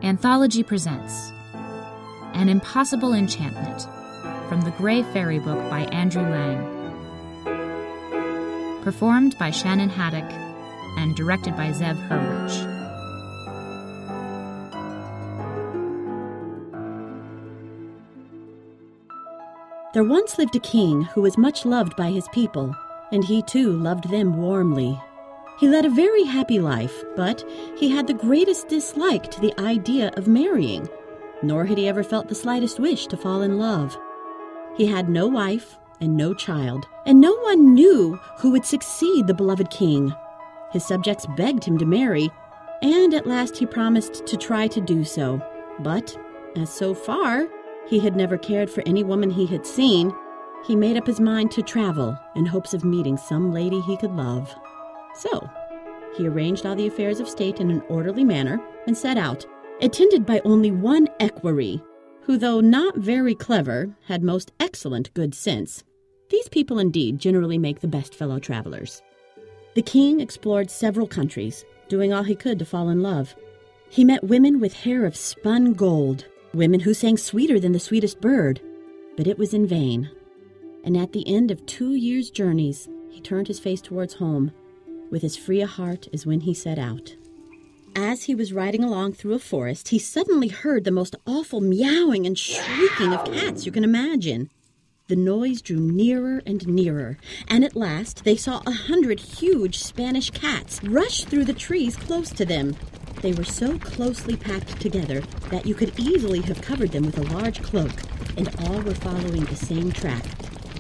Anthology presents An Impossible Enchantment from the Grey Fairy Book by Andrew Lang. Performed by Shannon Haddock and directed by Zev Hurwich. There once lived a king who was much loved by his people, and he too loved them warmly. He led a very happy life, but he had the greatest dislike to the idea of marrying, nor had he ever felt the slightest wish to fall in love. He had no wife and no child, and no one knew who would succeed the beloved king. His subjects begged him to marry, and at last he promised to try to do so. But, as so far he had never cared for any woman he had seen, he made up his mind to travel in hopes of meeting some lady he could love. So, he arranged all the affairs of state in an orderly manner and set out, attended by only one equerry, who, though not very clever, had most excellent good sense. These people indeed generally make the best fellow travelers. The king explored several countries, doing all he could to fall in love. He met women with hair of spun gold, women who sang sweeter than the sweetest bird, but it was in vain. And at the end of 2 years' journeys, he turned his face towards home, with as free a heart as when he set out. As he was riding along through a forest, he suddenly heard the most awful meowing and shrieking of cats you can imagine. The noise drew nearer and nearer, and at last they saw 100 huge Spanish cats rush through the trees close to them. They were so closely packed together that you could easily have covered them with a large cloak, and all were following the same track.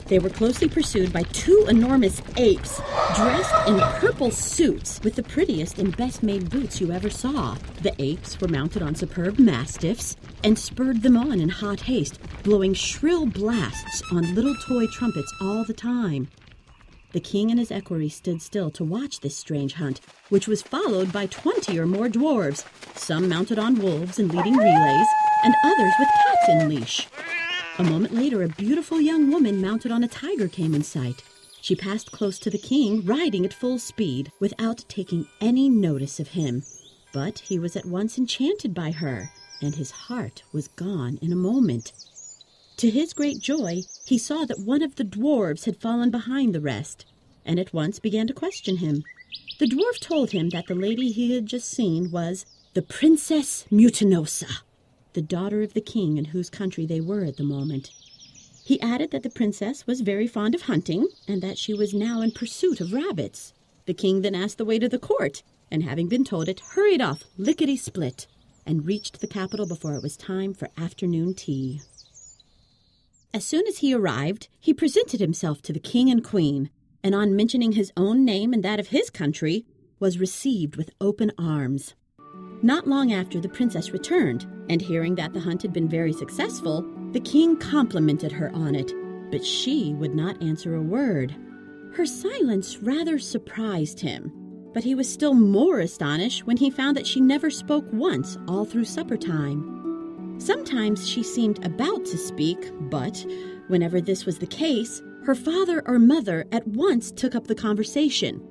They were closely pursued by 2 enormous apes, dressed in purple suits with the prettiest and best-made boots you ever saw. The apes were mounted on superb mastiffs and spurred them on in hot haste, blowing shrill blasts on little toy trumpets all the time. The king and his equerry stood still to watch this strange hunt, which was followed by 20 or more dwarves, some mounted on wolves and leading relays, and others with cats in leash. A moment later, a beautiful young woman mounted on a tiger came in sight. She passed close to the king, riding at full speed, without taking any notice of him. But he was at once enchanted by her, and his heart was gone in a moment. To his great joy, he saw that one of the dwarves had fallen behind the rest, and at once began to question him. The dwarf told him that the lady he had just seen was the Princess Mutinosa, the daughter of the king in whose country they were at the moment. He added that the princess was very fond of hunting, and that she was now in pursuit of rabbits. The king then asked the way to the court, and having been told it, hurried off lickety-split, and reached the capital before it was time for afternoon tea. As soon as he arrived, he presented himself to the king and queen, and on mentioning his own name and that of his country, was received with open arms. Not long after, the princess returned, and hearing that the hunt had been very successful, the king complimented her on it, but she would not answer a word. Her silence rather surprised him, but he was still more astonished when he found that she never spoke once all through supper time. Sometimes she seemed about to speak, but whenever this was the case, her father or mother at once took up the conversation.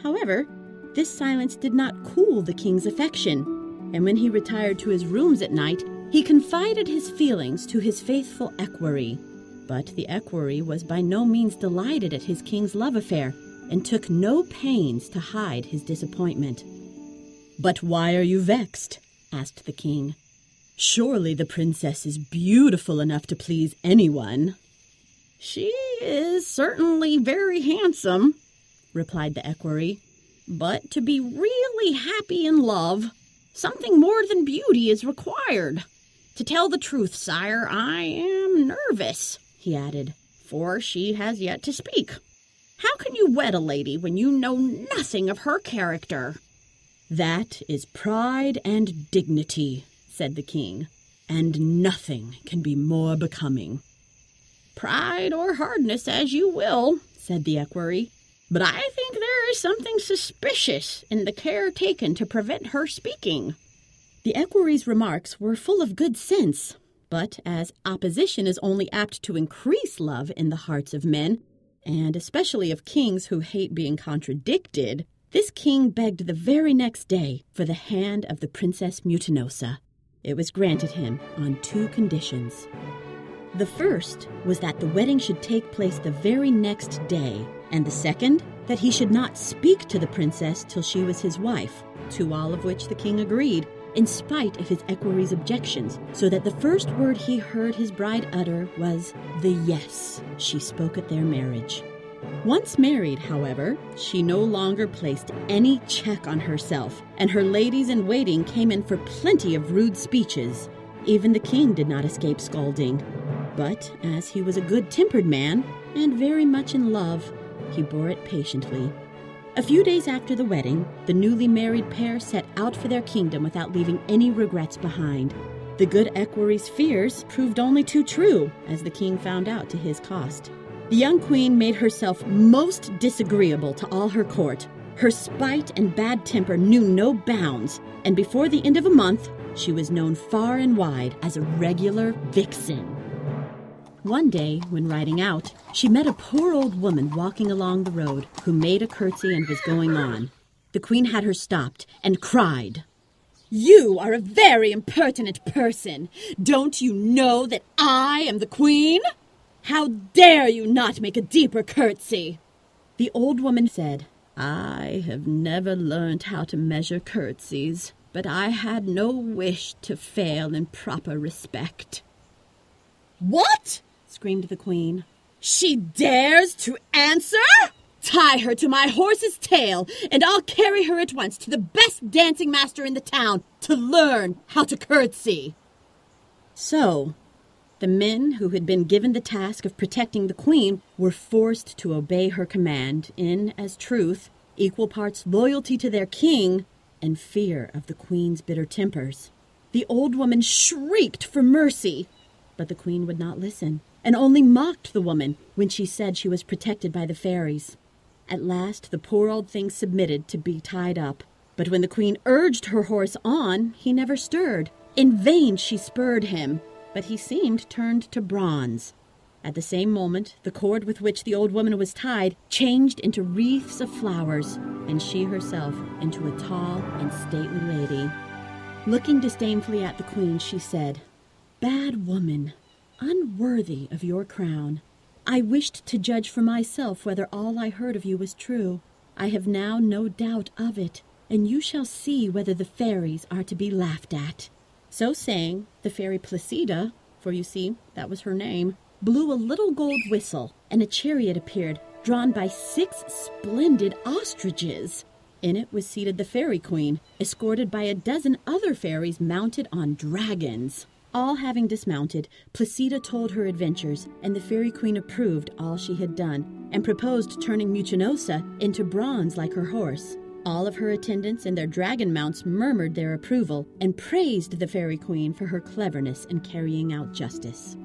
However, this silence did not cool the king's affection, and when he retired to his rooms at night, he confided his feelings to his faithful equerry. But the equerry was by no means delighted at his king's love affair, and took no pains to hide his disappointment. "But why are you vexed?" asked the king. "Surely the princess is beautiful enough to please anyone." "She is certainly very handsome," replied the equerry. "But to be really happy in love, something more than beauty is required. To tell the truth, sire, I am nervous," he added, "for she has yet to speak. How can you wed a lady when you know nothing of her character?" "That is pride and dignity," said the king, "and nothing can be more becoming." "Pride or hardness, as you will," said the equerry, "but I think there is something suspicious in the care taken to prevent her speaking." The equerry's remarks were full of good sense, but as opposition is only apt to increase love in the hearts of men, and especially of kings who hate being contradicted, this king begged the very next day for the hand of the Princess Mutinosa. It was granted him on 2 conditions. The first was that the wedding should take place the very next day, and the second, that he should not speak to the princess till she was his wife, to all of which the king agreed, in spite of his equerry's objections, so that the first word he heard his bride utter was the yes she spoke at their marriage. Once married, however, she no longer placed any check on herself, and her ladies-in-waiting came in for plenty of rude speeches. Even the king did not escape scolding. But as he was a good-tempered man, and very much in love, he bore it patiently. A few days after the wedding, the newly married pair set out for their kingdom without leaving any regrets behind. The good equerry's fears proved only too true, as the king found out to his cost. The young queen made herself most disagreeable to all her court. Her spite and bad temper knew no bounds, and before the end of a month, she was known far and wide as a regular vixen. One day, when riding out, she met a poor old woman walking along the road who made a curtsy and was going on. The queen had her stopped and cried, "You are a very impertinent person. Don't you know that I am the queen? How dare you not make a deeper curtsy?" The old woman said, "I have never learned how to measure curtsies, but I had no wish to fail in proper respect." "What?" screamed the queen. "She dares to answer? Tie her to my horse's tail, and I'll carry her at once to the best dancing master in the town to learn how to curtsy." So, the men who had been given the task of protecting the queen were forced to obey her command in, as truth, equal parts loyalty to their king and fear of the queen's bitter tempers. The old woman shrieked for mercy, but the queen would not listen, and only mocked the woman when she said she was protected by the fairies. At last the poor old thing submitted to be tied up, but when the queen urged her horse on, he never stirred. In vain she spurred him, but he seemed turned to bronze. At the same moment, the cord with which the old woman was tied changed into wreaths of flowers, and she herself into a tall and stately lady. Looking disdainfully at the queen, she said, "Bad woman, unworthy of your crown. I wished to judge for myself whether all I heard of you was true. I have now no doubt of it, and you shall see whether the fairies are to be laughed at." So saying, the fairy Placida, for you see, that was her name, blew a little gold whistle, and a chariot appeared, drawn by 6 splendid ostriches. In it was seated the fairy queen, escorted by a dozen other fairies mounted on dragons. All having dismounted, Placida told her adventures, and the fairy queen approved all she had done, and proposed turning Mutinosa into bronze like her horse. All of her attendants and their dragon mounts murmured their approval, and praised the fairy queen for her cleverness in carrying out justice.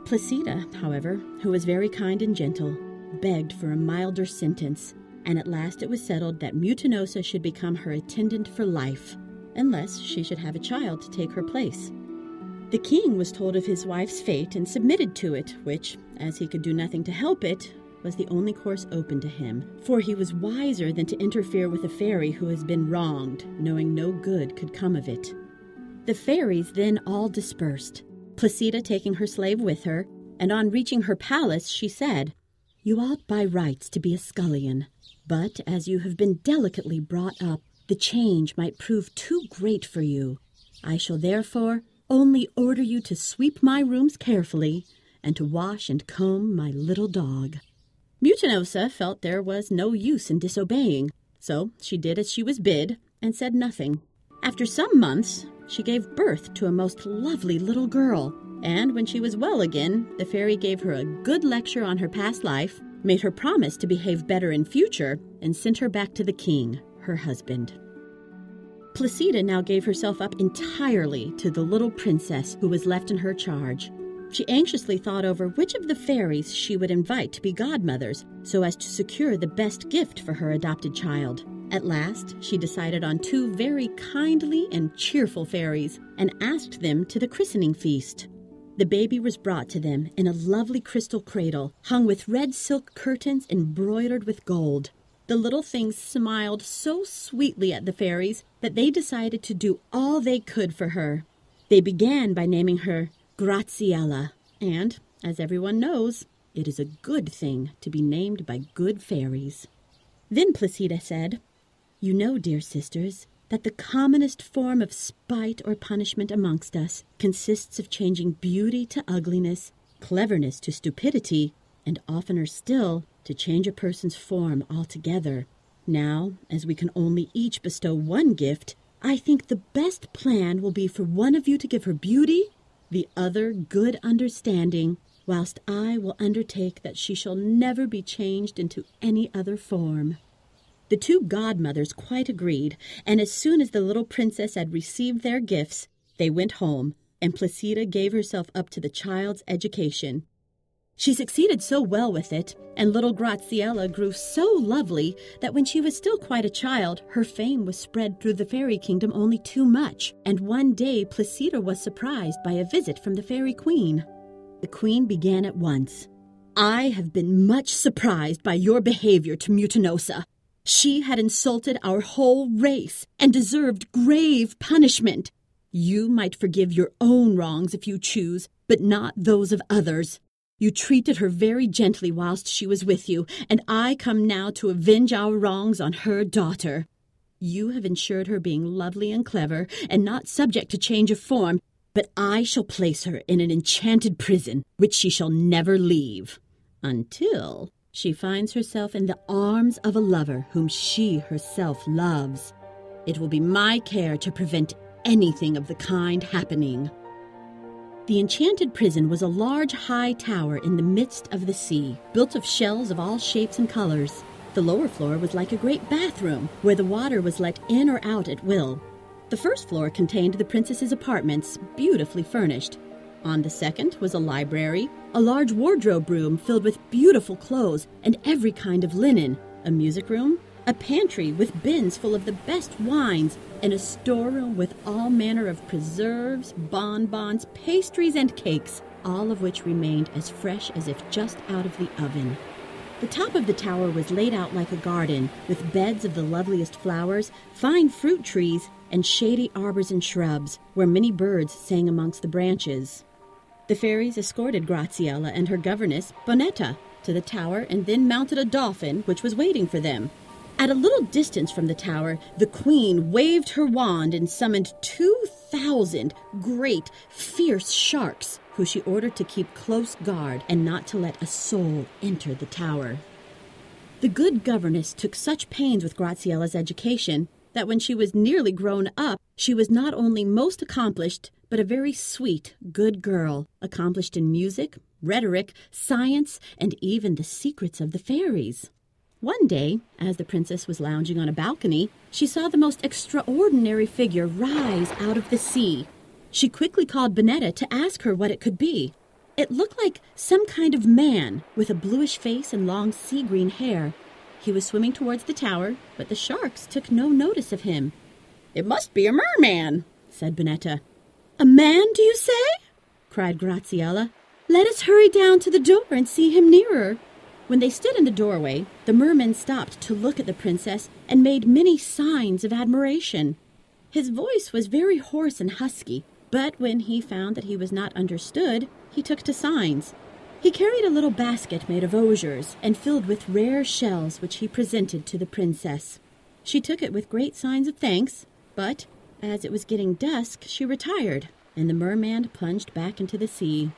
Placida, however, who was very kind and gentle, begged for a milder sentence, and at last it was settled that Mutinosa should become her attendant for life, unless she should have a child to take her place. The king was told of his wife's fate and submitted to it, which, as he could do nothing to help it, was the only course open to him, for he was wiser than to interfere with a fairy who has been wronged, knowing no good could come of it. The fairies then all dispersed, Placida taking her slave with her, and on reaching her palace she said, "You ought by rights to be a scullion, but as you have been delicately brought up, the change might prove too great for you. I shall therefore only order you to sweep my rooms carefully, and to wash and comb my little dog." Mutinosa felt there was no use in disobeying, so she did as she was bid, and said nothing. After some months, she gave birth to a most lovely little girl, and when she was well again, the fairy gave her a good lecture on her past life, made her promise to behave better in future, and sent her back to the king, her husband. Placida now gave herself up entirely to the little princess who was left in her charge. She anxiously thought over which of the fairies she would invite to be godmothers, so as to secure the best gift for her adopted child. At last, she decided on 2 very kindly and cheerful fairies, and asked them to the christening feast. The baby was brought to them in a lovely crystal cradle, hung with red silk curtains embroidered with gold. The little things smiled so sweetly at the fairies that they decided to do all they could for her. They began by naming her Graziella, and, as everyone knows, it is a good thing to be named by good fairies. Then Placida said, "You know, dear sisters, that the commonest form of spite or punishment amongst us consists of changing beauty to ugliness, cleverness to stupidity, and oftener still, to change a person's form altogether. Now, as we can only each bestow one gift, I think the best plan will be for one of you to give her beauty, the other good understanding, whilst I will undertake that she shall never be changed into any other form." The two godmothers quite agreed, and as soon as the little princess had received their gifts, they went home, and Placida gave herself up to the child's education. She succeeded so well with it, and little Graziella grew so lovely that when she was still quite a child, her fame was spread through the fairy kingdom only too much, and one day Placida was surprised by a visit from the fairy queen. The queen began at once. "I have been much surprised by your behavior to Mutinosa. She had insulted our whole race and deserved grave punishment. You might forgive your own wrongs if you choose, but not those of others. You treated her very gently whilst she was with you, and I come now to avenge our wrongs on her daughter. You have ensured her being lovely and clever, and not subject to change of form, but I shall place her in an enchanted prison, which she shall never leave, until she finds herself in the arms of a lover whom she herself loves. It will be my care to prevent anything of the kind happening." The enchanted prison was a large high tower in the midst of the sea, built of shells of all shapes and colors. The lower floor was like a great bathroom, where the water was let in or out at will. The first floor contained the princess's apartments, beautifully furnished. On the second was a library, a large wardrobe room filled with beautiful clothes and every kind of linen, a music room, a pantry with bins full of the best wines, and a storeroom with all manner of preserves, bonbons, pastries, and cakes, all of which remained as fresh as if just out of the oven. The top of the tower was laid out like a garden, with beds of the loveliest flowers, fine fruit trees, and shady arbors and shrubs, where many birds sang amongst the branches. The fairies escorted Graziella and her governess, Bonetta, to the tower and then mounted a dolphin which was waiting for them. At a little distance from the tower, the queen waved her wand and summoned 2,000 great, fierce sharks, who she ordered to keep close guard and not to let a soul enter the tower. The good governess took such pains with Graziella's education that when she was nearly grown up, she was not only most accomplished, but a very sweet, good girl, accomplished in music, rhetoric, science, and even the secrets of the fairies. One day, as the princess was lounging on a balcony, she saw the most extraordinary figure rise out of the sea. She quickly called Bonetta to ask her what it could be. It looked like some kind of man, with a bluish face and long sea-green hair. He was swimming towards the tower, but the sharks took no notice of him. "It must be a merman," said Bonetta. "A man, do you say?" cried Graziella. "Let us hurry down to the door and see him nearer." When they stood in the doorway, the merman stopped to look at the princess and made many signs of admiration. His voice was very hoarse and husky, but when he found that he was not understood, he took to signs. He carried a little basket made of osiers and filled with rare shells, which he presented to the princess. She took it with great signs of thanks, but as it was getting dusk, she retired, and the merman plunged back into the sea.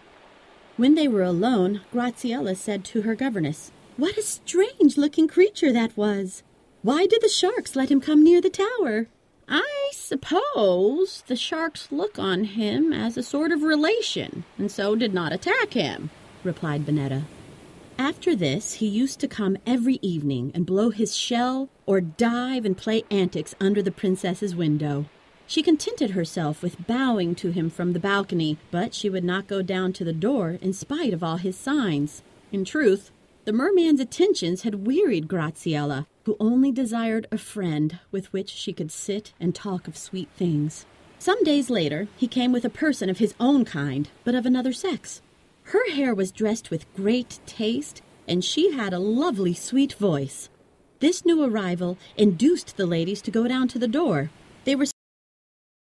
When they were alone, Graziella said to her governess, "What a strange-looking creature that was! Why did the sharks let him come near the tower?" "I suppose the sharks look on him as a sort of relation, and so did not attack him," replied Bonetta. After this, he used to come every evening and blow his shell or dive and play antics under the princess's window. She contented herself with bowing to him from the balcony, but she would not go down to the door in spite of all his signs. In truth, the merman's attentions had wearied Graziella, who only desired a friend with which she could sit and talk of sweet things. Some days later, he came with a person of his own kind, but of another sex. Her hair was dressed with great taste, and she had a lovely, sweet voice. This new arrival induced the ladies to go down to the door. They were